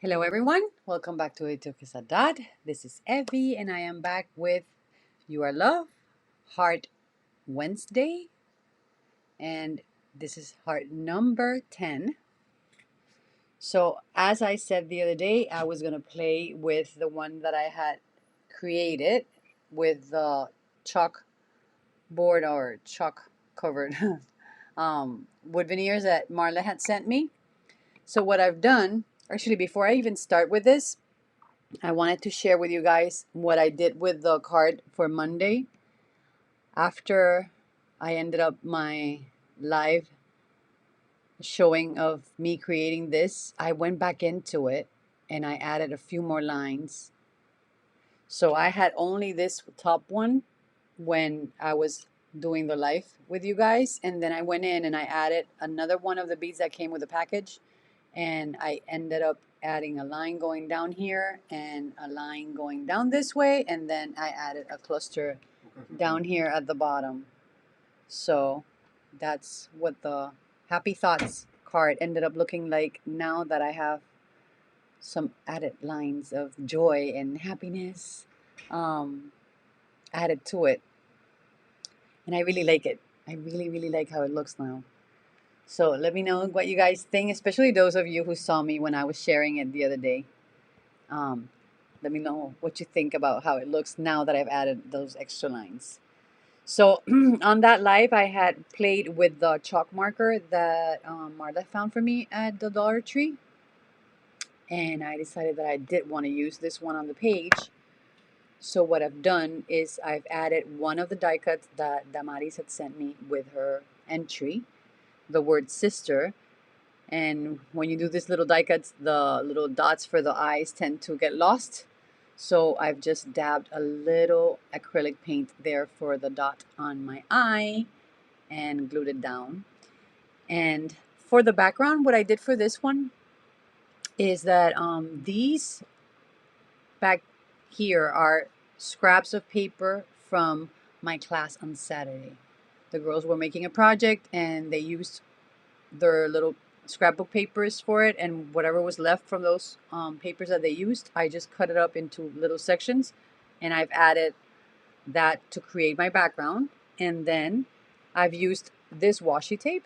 Hello, everyone. Welcome back to Ito Dad. This is Evie, and I am back with You Are Love, Heart Wednesday, and this is heart number 10. So, as I said the other day, I was going to play with the one that I had created with the chalk board or chalk covered wood veneers that Marla had sent me. So, what I've done, actually, before I even start with this, I wanted to share with you guys what I did with the card for Monday. After I ended up my live showing of me creating this, I went back into it and I added a few more lines. So I had only this top one when I was doing the live with you guys. And then I went in and I added another one of the beads that came with the package. And I ended up adding a line going down here and a line going down this way, and then I added a cluster down here at the bottom. So that's what the Happy Thoughts card ended up looking like now that I have some added lines of joy and happiness um, added to it. And I really like it. I really, really like how it looks now. So let me know what you guys think, especially those of you who saw me when I was sharing it the other day. Um, Let me know what you think about how it looks now that I've added those extra lines. So on that live, I had played with the chalk marker that Marla found for me at the Dollar Tree. And I decided that I did want to use this one on the page. So what I've done is I've added one of the die cuts that Damaris had sent me with her entry, the word sister. And when you do these little die cuts, the little dots for the eyes tend to get lost. So I've just dabbed a little acrylic paint there for the dot on my eye and glued it down. And for the background, what I did for this one is that these back here are scraps of paper from my class on Saturday. The girls were making a project and they used their little scrapbook papers for it, and whatever was left from those papers that they used, I just cut it up into little sections, and I've added that to create my background. And then I've used this washi tape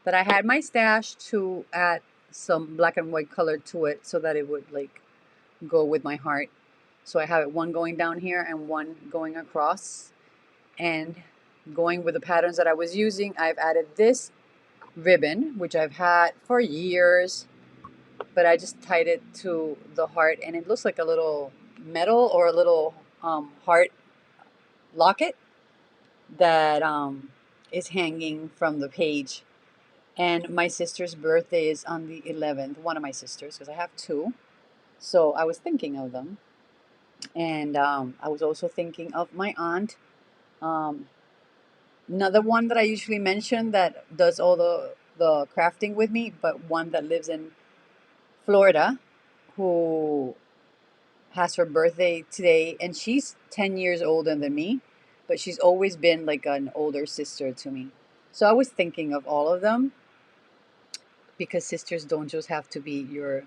that I had my stash to add some black and white color to it so that it would like go with my heart. So I have it one going down here and one going across, and going with the patterns that I was using, I've added this ribbon, which I've had for years, but I just tied it to the heart, and it looks like a little medal or a little heart locket that is hanging from the page. And my sister's birthday is on the 11th, one of my sisters, because I have two. So I was thinking of them. And I was also thinking of my aunt. Um, Another one that I usually mention that does all the crafting with me, but one that lives in Florida, who has her birthday today, and she's 10 years older than me, but she's always been like an older sister to me. So I was thinking of all of them because sisters don't just have to be your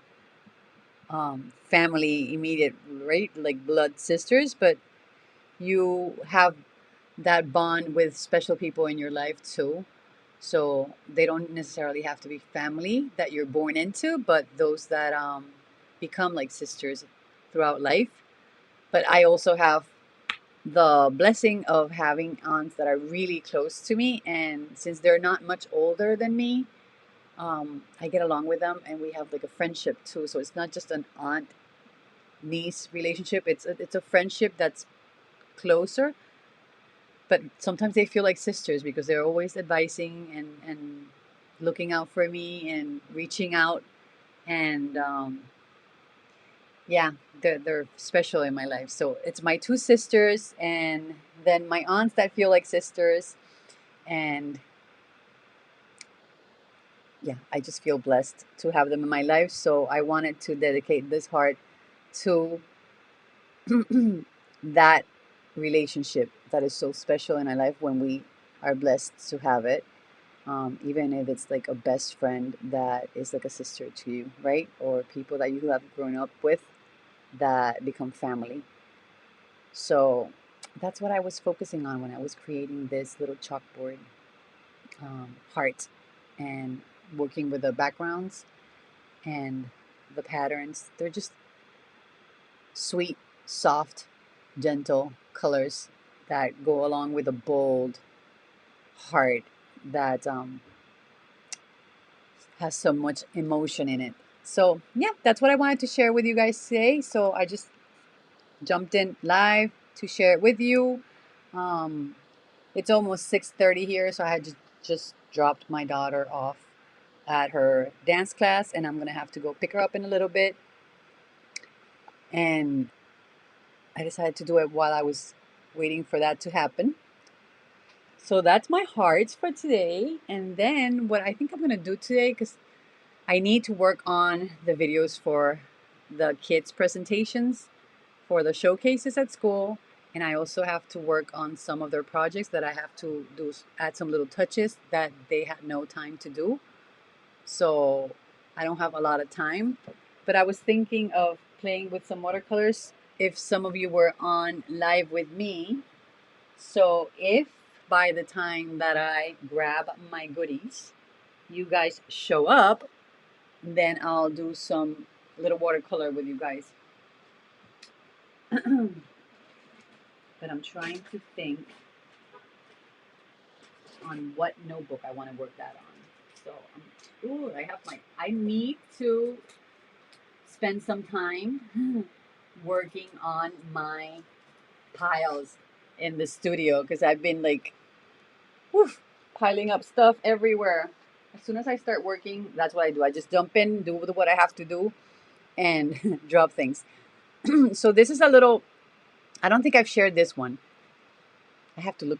family immediate, right? Like blood sisters, but you have that bond with special people in your life too. So they don't necessarily have to be family that you're born into, but those that become like sisters throughout life. But I also have the blessing of having aunts that are really close to me, and since they're not much older than me, I get along with them, and we have like a friendship too. So it's not just an aunt niece relationship; it's a friendship that's closer. But sometimes they feel like sisters because they're always advising and looking out for me and reaching out, and yeah, they're special in my life. So it's my two sisters and then my aunts that feel like sisters. And yeah, I just feel blessed to have them in my life. So I wanted to dedicate this heart to that relationship that is so special in our life when we are blessed to have it. even if it's like a best friend that is like a sister to you, right? Or people that you have grown up with that become family. So that's what I was focusing on when I was creating this little chalkboard heart and working with the backgrounds and the patterns. They're just sweet, soft, gentle colors that go along with a bold heart that has so much emotion in it. So, yeah, that's what I wanted to share with you guys today. So, I just jumped in live to share it with you. Um, it's almost 6:30 here, so I had just dropped my daughter off at her dance class, and I'm going to have to go pick her up in a little bit. And I decided to do it while I was waiting for that to happen. So that's my hearts for today. And then what I think I'm going to do today, because I need to work on the videos for the kids' presentations for the showcases at school. And I also have to work on some of their projects that I have to do, add some little touches that they had no time to do. So I don't have a lot of time. But I was thinking of playing with some watercolors if some of you were on live with me. So if by the time that I grab my goodies, you guys show up, then I'll do some little watercolor with you guys. But I'm trying to think on what notebook I want to work that on. So, ooh, I need to spend some time working on my piles in the studio because I've been like, whew, piling up stuff everywhere. As soon as I start working, that's what I do. I just jump in, do what I have to do, and drop things. So this is a little, I don't think I've shared this one. I have to look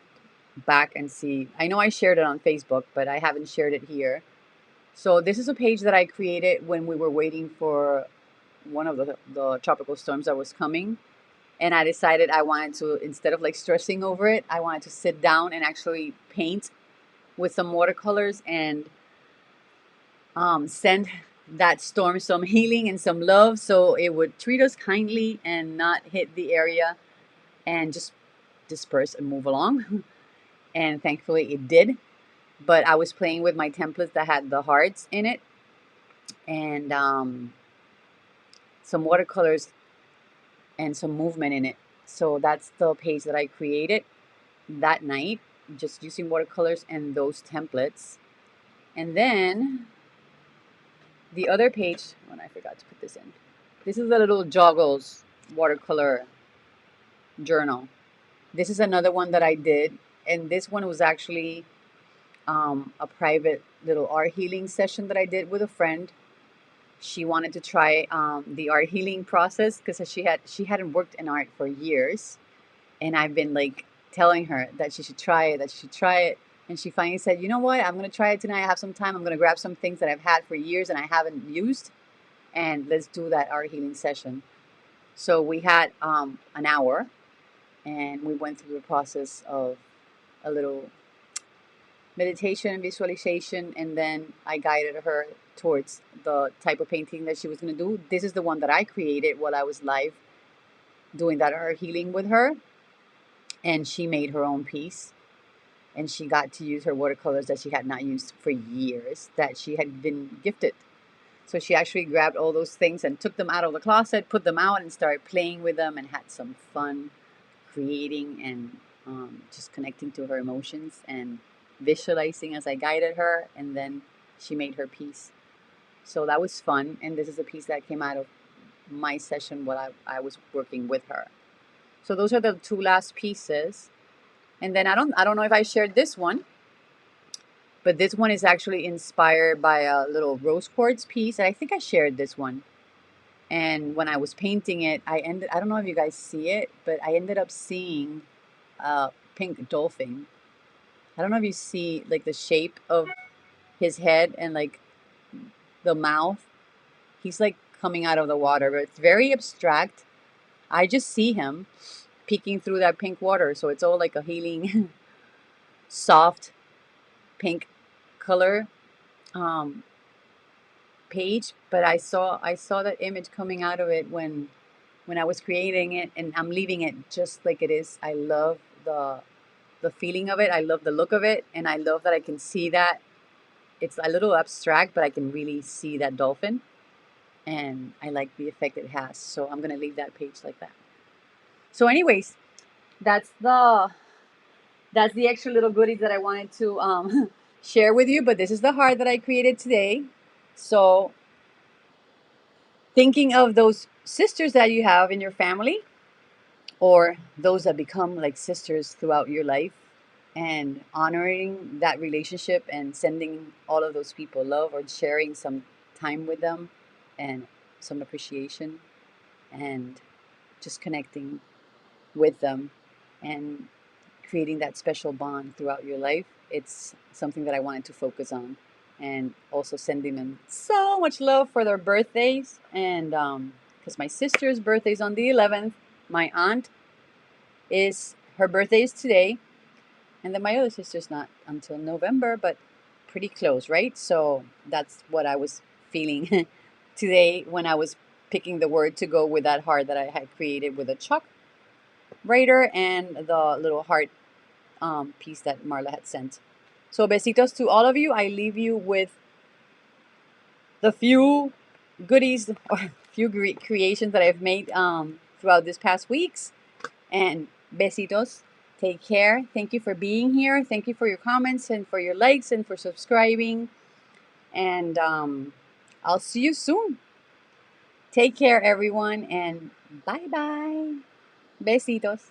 back and see. I know I shared it on Facebook, but I haven't shared it here. So this is a page that I created when we were waiting for one of the tropical storms that was coming. And I decided I wanted to, instead of like stressing over it, I wanted to sit down and actually paint with some watercolors and send that storm some healing and some love so it would treat us kindly and not hit the area and just disperse and move along. And thankfully it did. But I was playing with my templates that had the hearts in it and some watercolors and some movement in it. So that's the page that I created that night, just using watercolors and those templates. And then the other page, when I forgot to put this in, this is a little joggles watercolor journal. This is another one that I did, and this one was actually a private little art healing session that I did with a friend. She wanted to try the art healing process because she hadn't worked in art for years, and I've been like telling her that she should try it, that she should try it. And she finally said, "You know what? I'm gonna try it tonight. I have some time. I'm gonna grab some things that I've had for years and I haven't used, and let's do that art healing session." So we had an hour, and we went through the process of a little meditation and visualization, and then I guided her towards the type of painting that she was going to do. This is the one that I created while I was live doing that art healing with her, and she made her own piece, and she got to use her watercolors that she had not used for years that she had been gifted. So she actually grabbed all those things and took them out of the closet, put them out, and started playing with them and had some fun creating and just connecting to her emotions and visualizing as I guided her. And then she made her piece. So that was fun. And this is a piece that came out of my session while I was working with her. So those are the two last pieces. And then I don't know if I shared this one, but this one is actually inspired by a little rose quartz piece. I think I shared this one. And when I was painting it, I don't know if you guys see it, but I ended up seeing a pink dolphin. I don't know if you see like the shape of his head and like the mouth. He's like coming out of the water, but it's very abstract. I just see him peeking through that pink water. So it's all like a healing, soft pink color um, page, but I saw that image coming out of it when I was creating it, and I'm leaving it just like it is. I love the feeling of it. I love the look of it, and I love that I can see that it's a little abstract, but I can really see that dolphin, and I like the effect it has. So I'm gonna leave that page like that. So, anyways, that's the that's the extra little goodies that I wanted to share with you. But this is the heart that I created today. So, thinking of those sisters that you have in your family, or those that become like sisters throughout your life, and honoring that relationship and sending all of those people love, or sharing some time with them and some appreciation, and just connecting with them and creating that special bond throughout your life. It's something that I wanted to focus on, and also sending them so much love for their birthdays. And because my sister's birthday is on the 11th, my aunt is her birthday is today, and then my other sister's not until November, but pretty close, right? So that's what I was feeling today when I was picking the word to go with that heart that I had created with a chalk writer and the little heart piece that Marla had sent. So besitos to all of you. I leave you with the few goodies or few creations that I've made throughout this past weeks. And besitos. Take care. Thank you for being here. Thank you for your comments and for your likes and for subscribing. And I'll see you soon. Take care, everyone, and bye bye. Besitos.